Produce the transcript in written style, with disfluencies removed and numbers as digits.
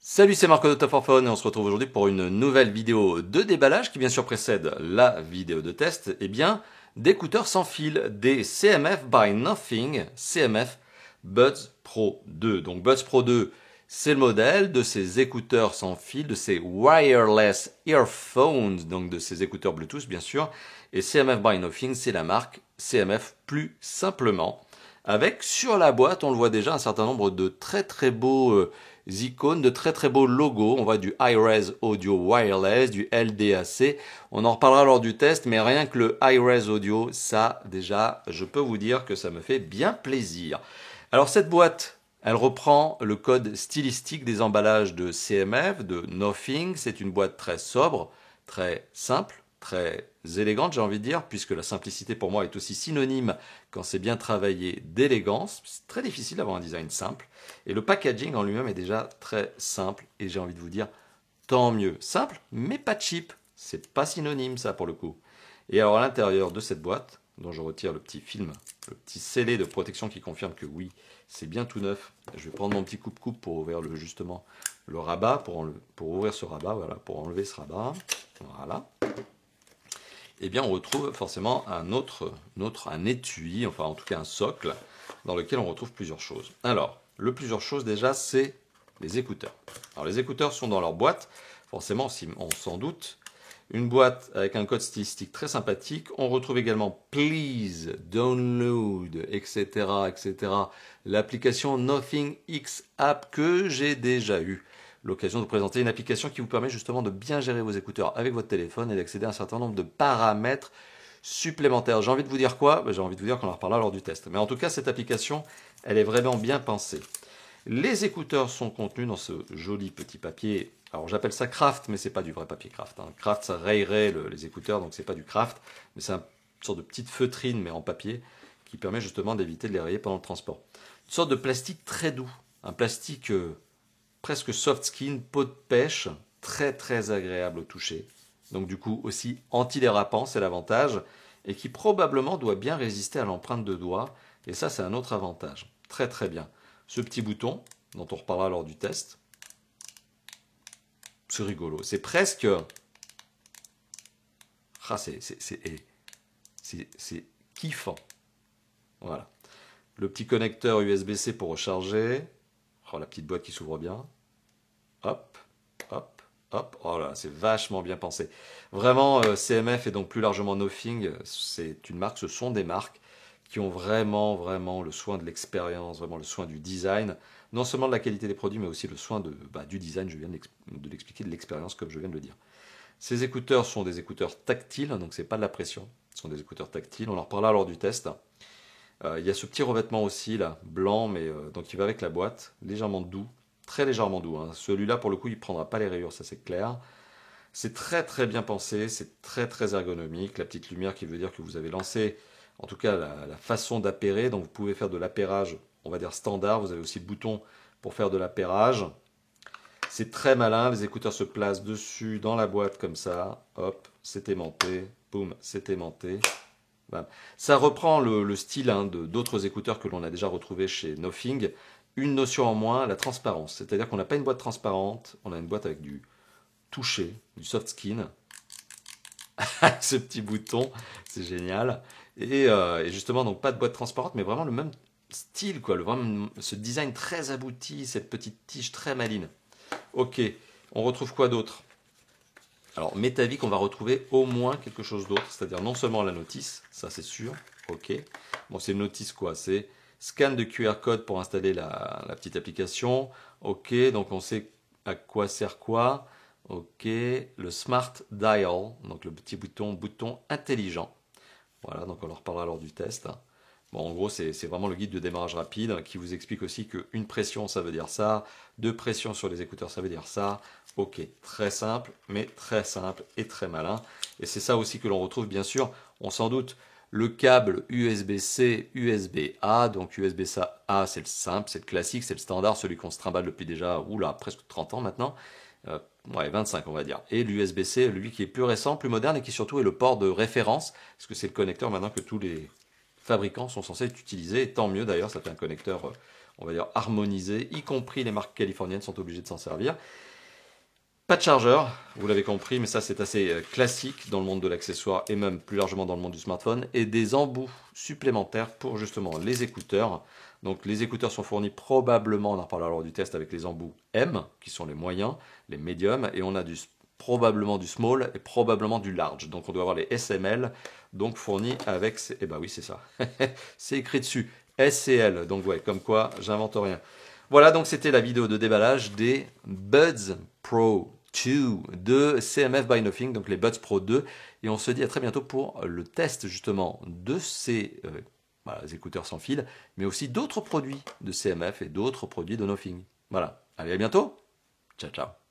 Salut, c'est Marco de Top for Phone et on se retrouve aujourd'hui pour une nouvelle vidéo de déballage qui bien sûr précède la vidéo de test, d'écouteurs sans fil, des CMF by Nothing, CMF Buds Pro 2. Donc Buds Pro 2, c'est le modèle de ces écouteurs sans fil, de ces wireless earphones, donc de ces écouteurs Bluetooth bien sûr, et CMF by Nothing, c'est la marque CMF plus simplement. Avec sur la boîte, on le voit déjà, un certain nombre de très beaux icônes, de très beaux logos. On voit du Hi-Res Audio Wireless, du LDAC. On en reparlera lors du test, mais rien que le Hi-Res Audio, ça déjà, je peux vous dire que ça me fait bien plaisir. Alors cette boîte, elle reprend le code stylistique des emballages de CMF, de Nothing. C'est une boîte très sobre, très simple, très élégante, j'ai envie de dire, puisque la simplicité pour moi est aussi synonyme, quand c'est bien travaillé, d'élégance. C'est très difficile d'avoir un design simple. Et le packaging en lui-même est déjà très simple, et j'ai envie de vous dire, tant mieux. Simple, mais pas cheap. C'est pas synonyme, ça, pour le coup. Et alors, à l'intérieur de cette boîte, dont je retire le petit film, le petit scellé de protection qui confirme que oui, c'est bien tout neuf. Je vais prendre mon petit coupe-coupe pour ouvrir justement le rabat, pour ouvrir ce rabat, voilà, pour enlever ce rabat. Voilà. Eh bien, on retrouve forcément un étui, enfin en tout cas un socle, dans lequel on retrouve plusieurs choses. Alors, le plusieurs choses déjà, c'est les écouteurs. Alors, les écouteurs sont dans leur boîte, forcément, on s'en doute. Une boîte avec un code stylistique très sympathique. On retrouve également Please Download, etc., etc. L'application Nothing X App que j'ai déjà eu l'occasion de présenter, une application qui vous permet justement de bien gérer vos écouteurs avec votre téléphone et d'accéder à un certain nombre de paramètres supplémentaires. J'ai envie de vous dire quoi? J'ai envie de vous dire qu'on en reparlera lors du test. Mais en tout cas, cette application, elle est vraiment bien pensée. Les écouteurs sont contenus dans ce joli petit papier. Alors j'appelle ça craft, mais c'est pas du vrai papier craft. Craft, ça rayerait les écouteurs, donc c'est pas du craft, mais c'est une sorte de petite feutrine, mais en papier, qui permet justement d'éviter de les rayer pendant le transport. Une sorte de plastique très doux, un plastique presque soft skin, peau de pêche, très agréable au toucher. Donc du coup aussi antidérapant, c'est l'avantage, et qui probablement doit bien résister à l'empreinte de doigt, et ça c'est un autre avantage. Très bien. Ce petit bouton, dont on reparlera lors du test, c'est rigolo. C'est presque... Ah, c'est kiffant. Voilà. Le petit connecteur USB-C pour recharger. Oh, la petite boîte qui s'ouvre bien. Hop. Oh là, c'est vachement bien pensé. Vraiment, CMF et donc plus largement Nothing, c'est une marque, ce sont des marques qui ont vraiment le soin de l'expérience, vraiment le soin du design, non seulement de la qualité des produits, mais aussi le soin du design, je viens de l'expliquer, de l'expérience, comme je viens de le dire. Ces écouteurs sont des écouteurs tactiles, donc c'est pas de la pression, ce sont des écouteurs tactiles, on en reparlera lors du test. Il y a ce petit revêtement aussi, là, blanc, mais donc il va avec la boîte, légèrement doux, très légèrement doux. Celui-là, pour le coup, il ne prendra pas les rayures, ça c'est clair. C'est très bien pensé, c'est très ergonomique. La petite lumière qui veut dire que vous avez lancé, en tout cas, la façon d'appairer. Donc vous pouvez faire de l'appairage, on va dire standard. Vous avez aussi le bouton pour faire de l'appairage. C'est très malin, les écouteurs se placent dessus dans la boîte comme ça. Hop, c'est aimanté. Boum, c'est aimanté. Bam. Ça reprend le style d'autres écouteurs que l'on a déjà retrouvés chez Nothing. Une notion en moins, la transparence. C'est-à-dire qu'on n'a pas une boîte transparente, on a une boîte avec du toucher, du soft skin. Ce petit bouton, c'est génial. Et justement, donc pas de boîte transparente, mais vraiment le même style, quoi. Vraiment, ce design très abouti, cette petite tige très maline. Ok, on retrouve quoi d'autre? Alors, Metavic, on va retrouver au moins quelque chose d'autre, c'est-à-dire non seulement la notice, ça c'est sûr, ok. Bon, c'est une notice quoi? C'est scan de QR code pour installer la petite application, ok, donc on sait à quoi sert quoi, ok. Le Smart Dial, donc le petit bouton intelligent, voilà, donc on en reparlera lors du test. Bon, en gros, c'est vraiment le guide de démarrage rapide qui vous explique aussi qu'une pression, ça veut dire ça, deux pressions sur les écouteurs, ça veut dire ça. Ok, très simple, mais très simple et très malin. Et c'est ça aussi que l'on retrouve, bien sûr, on s'en doute, le câble USB-C, USB-A. Donc USB-A, c'est le simple, c'est le classique, c'est le standard, celui qu'on se trimballe depuis déjà, oula, presque 30 ans maintenant. Ouais, 25 on va dire. Et l'USB-C, lui qui est plus récent, plus moderne et qui surtout est le port de référence, parce que c'est le connecteur maintenant que tous les fabricants sont censés utiliser, et tant mieux d'ailleurs, ça fait un connecteur, on va dire, harmonisé, y compris les marques californiennes sont obligées de s'en servir. Pas de chargeur, vous l'avez compris, mais ça c'est assez classique dans le monde de l'accessoire et même plus largement dans le monde du smartphone. Et des embouts supplémentaires pour justement les écouteurs. Donc les écouteurs sont fournis probablement, on en reparlera lors du test, avec les embouts M, qui sont les moyens, les médiums, et on a probablement du small et probablement du large. Donc on doit avoir les SML, donc fournis avec, eh ben oui c'est ça, c'est écrit dessus, SCL, donc ouais, comme quoi j'invente rien. Voilà, donc c'était la vidéo de déballage des Buds Pro 2 de CMF by Nothing, donc les Buds Pro 2. Et on se dit à très bientôt pour le test justement de ces écouteurs sans fil, mais aussi d'autres produits de CMF et d'autres produits de Nothing. Voilà, allez à bientôt, ciao ciao.